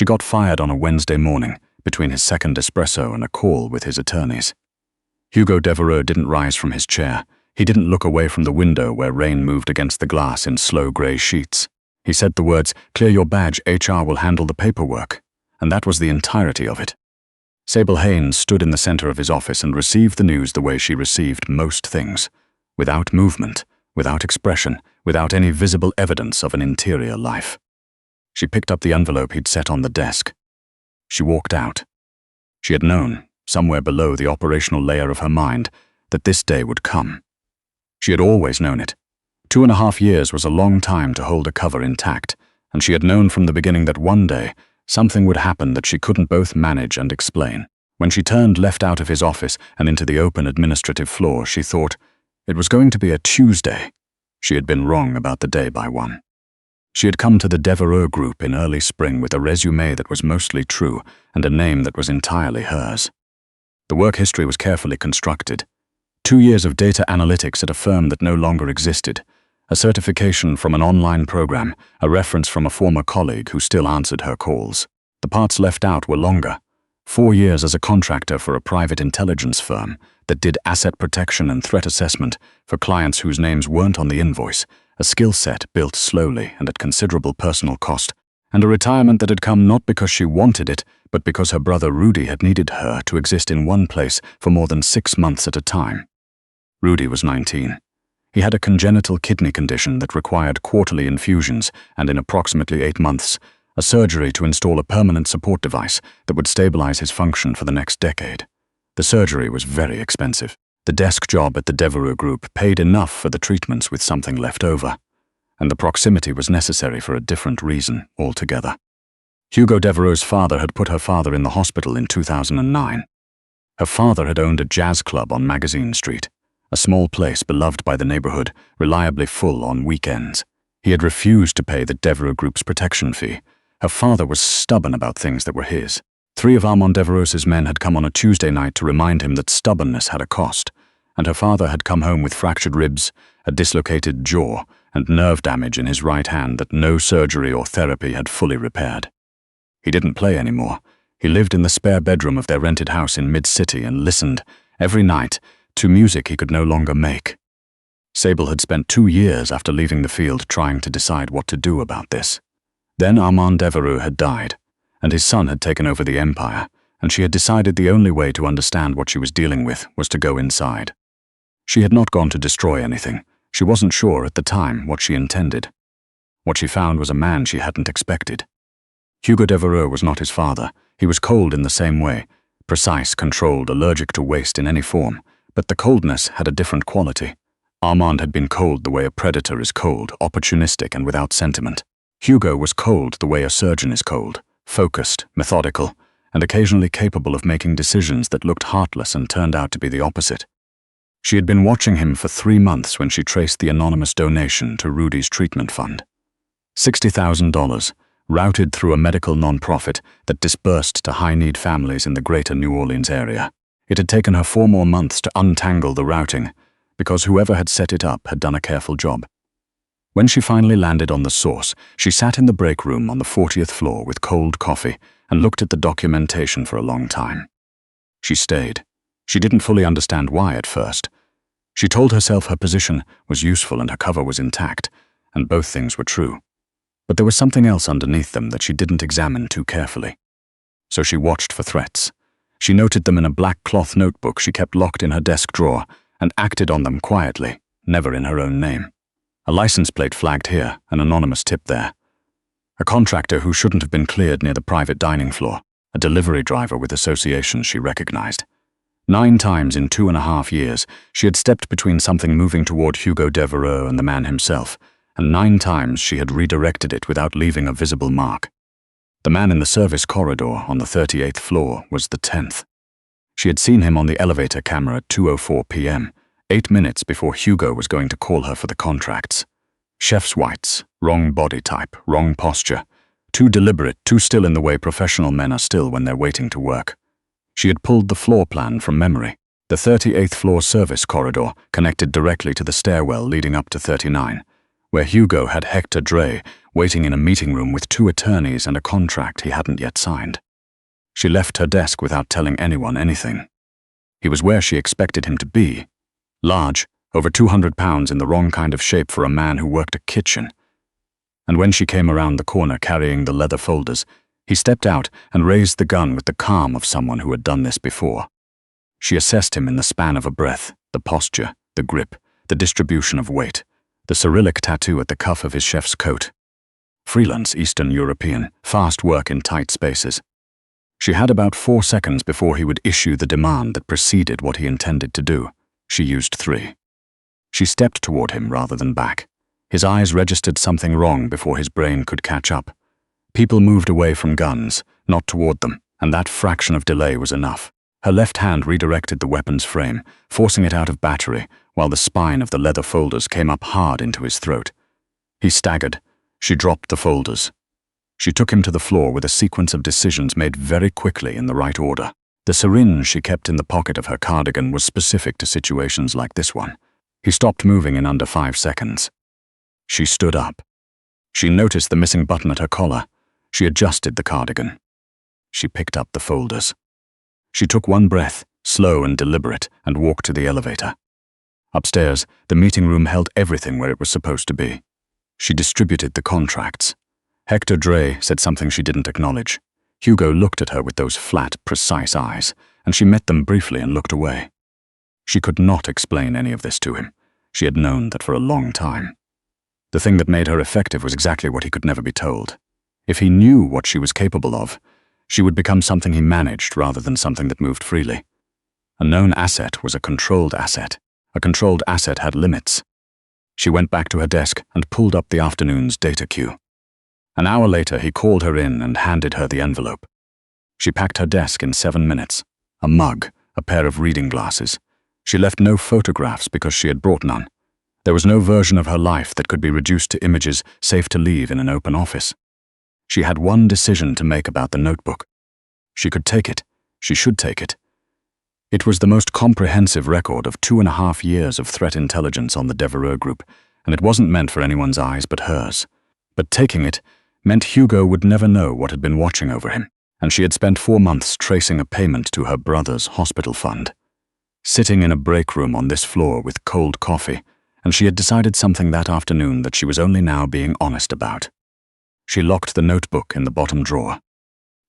She got fired on a Wednesday morning, between his second espresso and a call with his attorneys. Hugo Devereux didn't rise from his chair. He didn't look away from the window where rain moved against the glass in slow grey sheets. He said the words, "Clear your badge, HR will handle the paperwork." And that was the entirety of it. Sable Haynes stood in the center of his office and received the news the way she received most things, without movement, without expression, without any visible evidence of an interior life. She picked up the envelope he'd set on the desk. She walked out. She had known, somewhere below the operational layer of her mind, that this day would come. She had always known it. 2.5 years was a long time to hold a cover intact, and she had known from the beginning that one day, something would happen that she couldn't both manage and explain. When she turned left out of his office and into the open administrative floor, she thought, it was going to be a Tuesday. She had been wrong about the day by one. She had come to the Devereux Group in early spring with a resume that was mostly true and a name that was entirely hers. The work history was carefully constructed. 2 years of data analytics at a firm that no longer existed, a certification from an online program, a reference from a former colleague who still answered her calls. The parts left out were longer. 4 years as a contractor for a private intelligence firm that did asset protection and threat assessment for clients whose names weren't on the invoice, a skill set built slowly and at considerable personal cost, and a retirement that had come not because she wanted it, but because her brother Rudy had needed her to exist in one place for more than 6 months at a time. Rudy was 19. He had a congenital kidney condition that required quarterly infusions and, in approximately 8 months, a surgery to install a permanent support device that would stabilize his function for the next decade. The surgery was very expensive. The desk job at the Devereux Group paid enough for the treatments with something left over, and the proximity was necessary for a different reason altogether. Hugo Devereux's father had put her father in the hospital in 2009. Her father had owned a jazz club on Magazine Street, a small place beloved by the neighborhood, reliably full on weekends. He had refused to pay the Devereux Group's protection fee. Her father was stubborn about things that were his. 3 of Armand Devereux's men had come on a Tuesday night to remind him that stubbornness had a cost, and her father had come home with fractured ribs, a dislocated jaw, and nerve damage in his right hand that no surgery or therapy had fully repaired. He didn't play anymore. He lived in the spare bedroom of their rented house in mid-city and listened, every night, to music he could no longer make. Sable had spent 2 years after leaving the field trying to decide what to do about this. Then Armand Devereux had died, and his son had taken over the empire, and she had decided the only way to understand what she was dealing with was to go inside. She had not gone to destroy anything. She wasn't sure at the time what she intended. What she found was a man she hadn't expected. Hugo Devereux was not his father. He was cold in the same way, precise, controlled, allergic to waste in any form. But the coldness had a different quality. Armand had been cold the way a predator is cold, opportunistic and without sentiment. Hugo was cold the way a surgeon is cold, focused, methodical, and occasionally capable of making decisions that looked heartless and turned out to be the opposite. She had been watching him for 3 months when she traced the anonymous donation to Rudy's treatment fund. $60,000, routed through a medical nonprofit that dispersed to high-need families in the greater New Orleans area. It had taken her 4 more months to untangle the routing, because whoever had set it up had done a careful job. When she finally landed on the source, she sat in the break room on the 40th floor with cold coffee and looked at the documentation for a long time. She stayed. She didn't fully understand why at first. She told herself her position was useful and her cover was intact, and both things were true. But there was something else underneath them that she didn't examine too carefully. So she watched for threats. She noted them in a black cloth notebook she kept locked in her desk drawer and acted on them quietly, never in her own name. A license plate flagged here, an anonymous tip there. A contractor who shouldn't have been cleared near the private dining floor, a delivery driver with associations she recognized. 9 times in 2.5 years, she had stepped between something moving toward Hugo Devereux and the man himself, and 9 times she had redirected it without leaving a visible mark. The man in the service corridor on the 38th floor was the 10th. She had seen him on the elevator camera at 2:04 p.m., 8 minutes before Hugo was going to call her for the contracts. Chef's whites, wrong body type, wrong posture, too deliberate, too still in the way professional men are still when they're waiting to work. She had pulled the floor plan from memory. The 38th floor service corridor connected directly to the stairwell leading up to 39. where Hugo had Hector Dre waiting in a meeting room with 2 attorneys and a contract he hadn't yet signed. She left her desk without telling anyone anything. He was where she expected him to be. Large, over 200 pounds, in the wrong kind of shape for a man who worked a kitchen. And when she came around the corner carrying the leather folders, he stepped out and raised the gun with the calm of someone who had done this before. She assessed him in the span of a breath, the posture, the grip, the distribution of weight, the Cyrillic tattoo at the cuff of his chef's coat. Freelance Eastern European, fast work in tight spaces. She had about 4 seconds before he would issue the demand that preceded what he intended to do. She used 3. She stepped toward him rather than back. His eyes registered something wrong before his brain could catch up. People moved away from guns, not toward them, and that fraction of delay was enough. Her left hand redirected the weapon's frame, forcing it out of battery, while the spine of the leather folders came up hard into his throat. He staggered. She dropped the folders. She took him to the floor with a sequence of decisions made very quickly in the right order. The syringe she kept in the pocket of her cardigan was specific to situations like this one. He stopped moving in under 5 seconds. She stood up. She noticed the missing button at her collar. She adjusted the cardigan. She picked up the folders. She took one breath, slow and deliberate, and walked to the elevator. Upstairs, the meeting room held everything where it was supposed to be. She distributed the contracts. Hector Dre said something she didn't acknowledge. Hugo looked at her with those flat, precise eyes, and she met them briefly and looked away. She could not explain any of this to him. She had known that for a long time. The thing that made her effective was exactly what he could never be told. If he knew what she was capable of, she would become something he managed rather than something that moved freely. A known asset was a controlled asset. A controlled asset had limits. She went back to her desk and pulled up the afternoon's data queue. An hour later, he called her in and handed her the envelope. She packed her desk in 7 minutes. A mug, a pair of reading glasses. She left no photographs because she had brought none. There was no version of her life that could be reduced to images safe to leave in an open office. She had one decision to make about the notebook. She could take it. She should take it. It was the most comprehensive record of 2.5 years of threat intelligence on the Devereux Group, and it wasn't meant for anyone's eyes but hers. But taking it meant Hugo would never know what had been watching over him, and she had spent 4 months tracing a payment to her brother's hospital fund. Sitting in a break room on this floor with cold coffee, and she had decided something that afternoon that she was only now being honest about. She locked the notebook in the bottom drawer.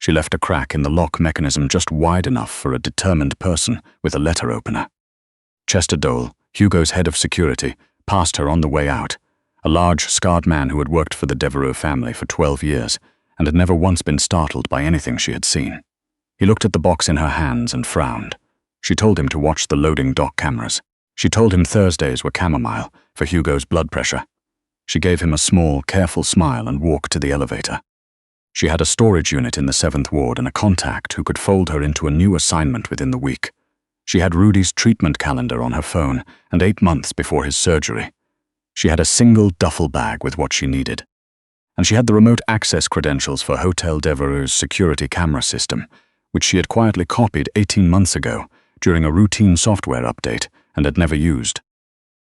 She left a crack in the lock mechanism just wide enough for a determined person with a letter opener. Chester Dole, Hugo's head of security, passed her on the way out, a large, scarred man who had worked for the Devereux family for 12 years and had never once been startled by anything she had seen. He looked at the box in her hands and frowned. She told him to watch the loading dock cameras. She told him Thursdays were chamomile for Hugo's blood pressure. She gave him a small, careful smile and walked to the elevator. She had a storage unit in the 7th ward and a contact who could fold her into a new assignment within the week. She had Rudy's treatment calendar on her phone and 8 months before his surgery. She had a single duffel bag with what she needed. And she had the remote access credentials for Hotel Devereux's security camera system, which she had quietly copied 18 months ago during a routine software update and had never used.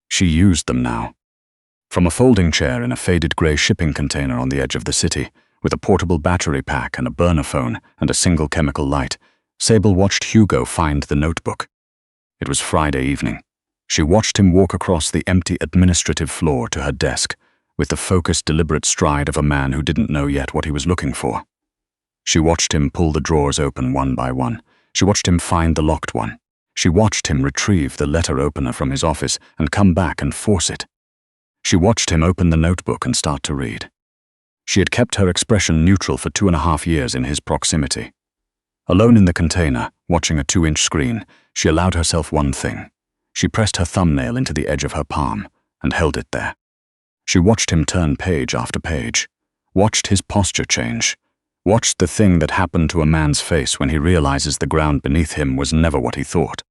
She used them now. From a folding chair in a faded grey shipping container on the edge of the city, with a portable battery pack and a burner phone and a single chemical light, Sable watched Hugo find the notebook. It was Friday evening. She watched him walk across the empty administrative floor to her desk, with the focused, deliberate stride of a man who didn't know yet what he was looking for. She watched him pull the drawers open one by one. She watched him find the locked one. She watched him retrieve the letter opener from his office and come back and force it. She watched him open the notebook and start to read. She had kept her expression neutral for 2.5 years in his proximity. Alone in the container, watching a 2-inch screen, she allowed herself one thing. She pressed her thumbnail into the edge of her palm and held it there. She watched him turn page after page, watched his posture change, watched the thing that happened to a man's face when he realizes the ground beneath him was never what he thought.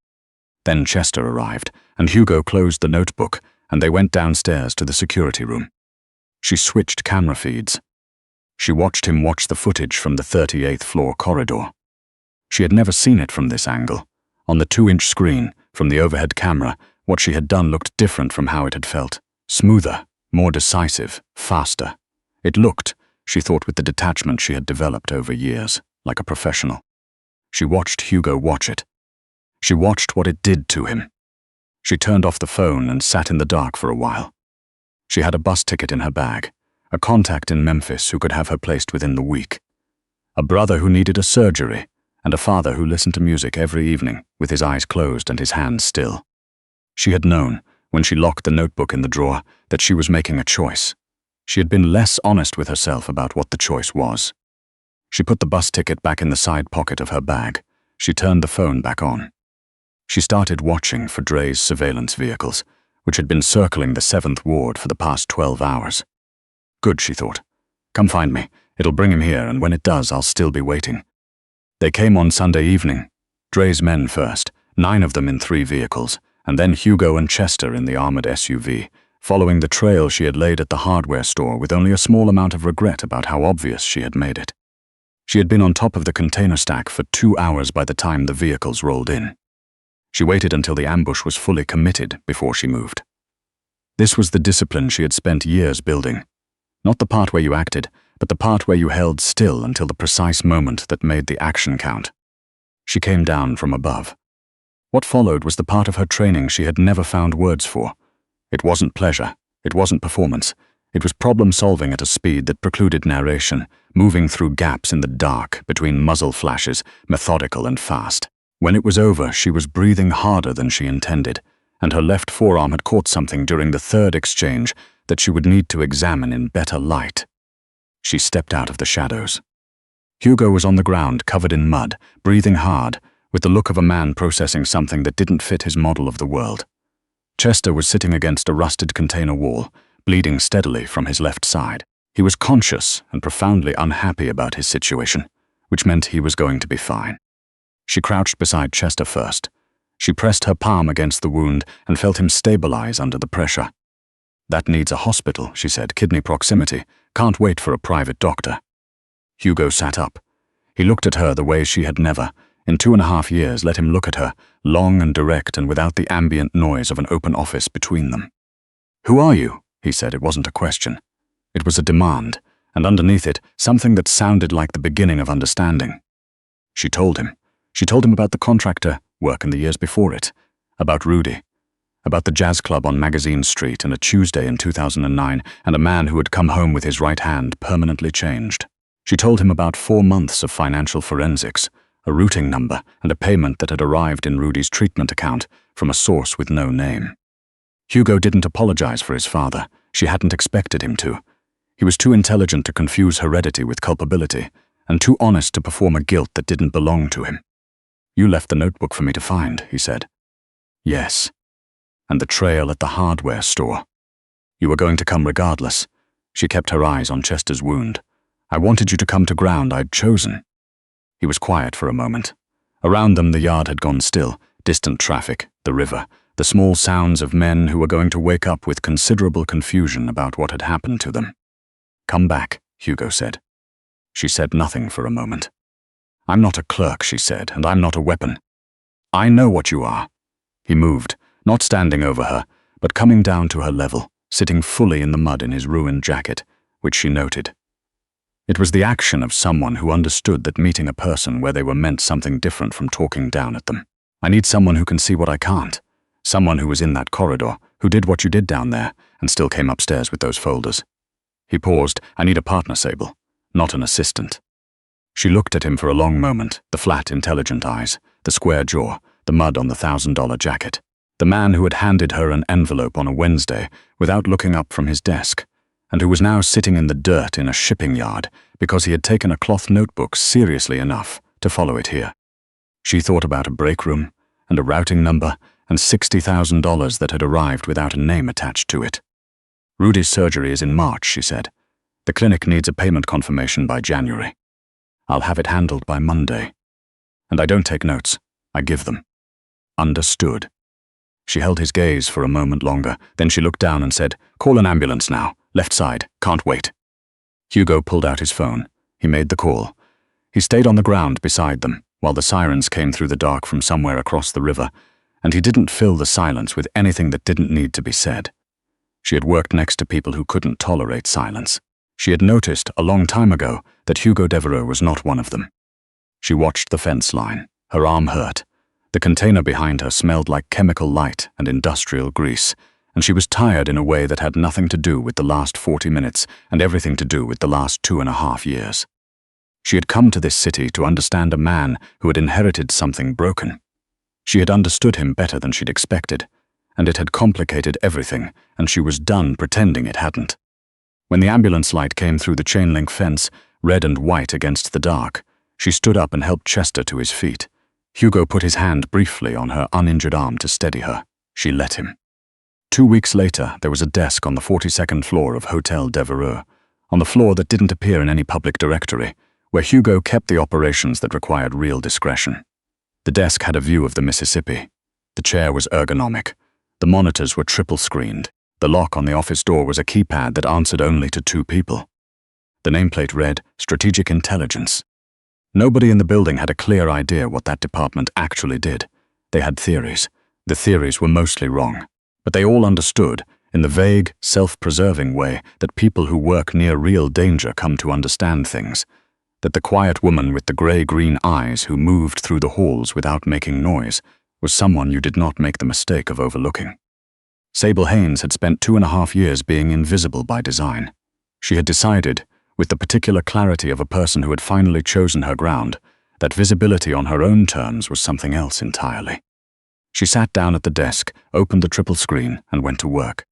Then Chester arrived, and Hugo closed the notebook, and they went downstairs to the security room. She switched camera feeds. She watched him watch the footage from the 38th floor corridor. She had never seen it from this angle. On the 2-inch screen, from the overhead camera, what she had done looked different from how it had felt. Smoother, more decisive, faster. It looked, she thought with the detachment she had developed over years, like a professional. She watched Hugo watch it. She watched what it did to him. She turned off the phone and sat in the dark for a while. She had a bus ticket in her bag, a contact in Memphis who could have her placed within the week, a brother who needed a surgery, and a father who listened to music every evening with his eyes closed and his hands still. She had known, when she locked the notebook in the drawer, that she was making a choice. She had been less honest with herself about what the choice was. She put the bus ticket back in the side pocket of her bag. She turned the phone back on. She started watching for Dre's surveillance vehicles, which had been circling the 7th Ward for the past 12 hours. Good, she thought. Come find me. It'll bring him here, and when it does, I'll still be waiting. They came on Sunday evening. Dre's men first, 9 of them in 3 vehicles, and then Hugo and Chester in the armored SUV, following the trail she had laid at the hardware store with only a small amount of regret about how obvious she had made it. She had been on top of the container stack for 2 hours by the time the vehicles rolled in. She waited until the ambush was fully committed before she moved. This was the discipline she had spent years building. Not the part where you acted, but the part where you held still until the precise moment that made the action count. She came down from above. What followed was the part of her training she had never found words for. It wasn't pleasure. It wasn't performance. It was problem-solving at a speed that precluded narration, moving through gaps in the dark between muzzle flashes, methodical and fast. When it was over, she was breathing harder than she intended, and her left forearm had caught something during the 3rd exchange that she would need to examine in better light. She stepped out of the shadows. Hugo was on the ground, covered in mud, breathing hard, with the look of a man processing something that didn't fit his model of the world. Chester was sitting against a rusted container wall, bleeding steadily from his left side. He was conscious and profoundly unhappy about his situation, which meant he was going to be fine. She crouched beside Chester first. She pressed her palm against the wound and felt him stabilize under the pressure. "That needs a hospital," she said, "kidney proximity. Can't wait for a private doctor." Hugo sat up. He looked at her the way she had never, in 2.5 years, let him look at her, long and direct and without the ambient noise of an open office between them. "Who are you?" he said. It wasn't a question. It was a demand, and underneath it, something that sounded like the beginning of understanding. She told him. She told him about the contractor work in the years before it, about Rudy, about the jazz club on Magazine Street and a Tuesday in 2009, and a man who had come home with his right hand permanently changed. She told him about 4 months of financial forensics, a routing number, and a payment that had arrived in Rudy's treatment account from a source with no name. Hugo didn't apologize for his father. She hadn't expected him to. He was too intelligent to confuse heredity with culpability, and too honest to perform a guilt that didn't belong to him. "You left the notebook for me to find," he said. "Yes. And the trail at the hardware store. You were going to come regardless." She kept her eyes on Chester's wound. "I wanted you to come to ground I'd chosen." He was quiet for a moment. Around them the yard had gone still, distant traffic, the river, the small sounds of men who were going to wake up with considerable confusion about what had happened to them. "Come back," Hugo said. She said nothing for a moment. "I'm not a clerk," she said, "and I'm not a weapon." "I know what you are." He moved, not standing over her, but coming down to her level, sitting fully in the mud in his ruined jacket, which she noted. It was the action of someone who understood that meeting a person where they were meant something different from talking down at them. "I need someone who can see what I can't. Someone who was in that corridor, who did what you did down there, and still came upstairs with those folders." He paused. "I need a partner, Sable, not an assistant." She looked at him for a long moment, the flat, intelligent eyes, the square jaw, the mud on the $1,000 jacket. The man who had handed her an envelope on a Wednesday without looking up from his desk, and who was now sitting in the dirt in a shipping yard because he had taken a cloth notebook seriously enough to follow it here. She thought about a break room and a routing number and $60,000 that had arrived without a name attached to it. "Rudy's surgery is in March," she said. "The clinic needs a payment confirmation by January. I'll have it handled by Monday. And I don't take notes. I give them." "Understood." She held his gaze for a moment longer, then she looked down and said, "Call an ambulance now. Left side. Can't wait." Hugo pulled out his phone. He made the call. He stayed on the ground beside them, while the sirens came through the dark from somewhere across the river, and he didn't fill the silence with anything that didn't need to be said. She had worked next to people who couldn't tolerate silence. She had noticed a long time ago that Hugo Devereux was not one of them. She watched the fence line. Her arm hurt. The container behind her smelled like chemical light and industrial grease, and she was tired in a way that had nothing to do with the last 40 minutes and everything to do with the last 2.5 years. She had come to this city to understand a man who had inherited something broken. She had understood him better than she'd expected, and it had complicated everything, and she was done pretending it hadn't. When the ambulance light came through the chain-link fence, red and white against the dark, she stood up and helped Chester to his feet. Hugo put his hand briefly on her uninjured arm to steady her. She let him. 2 weeks later, there was a desk on the 42nd floor of Hotel Devereux, on the floor that didn't appear in any public directory, where Hugo kept the operations that required real discretion. The desk had a view of the Mississippi. The chair was ergonomic. The monitors were triple-screened. The lock on the office door was a keypad that answered only to 2 people. The nameplate read, Strategic Intelligence. Nobody in the building had a clear idea what that department actually did. They had theories. The theories were mostly wrong. But they all understood, in the vague, self-preserving way that people who work near real danger come to understand things, that the quiet woman with the grey-green eyes who moved through the halls without making noise was someone you did not make the mistake of overlooking. Sable Haynes had spent 2.5 years being invisible by design. She had decided, with the particular clarity of a person who had finally chosen her ground, that visibility on her own terms was something else entirely. She sat down at the desk, opened the triple screen, and went to work.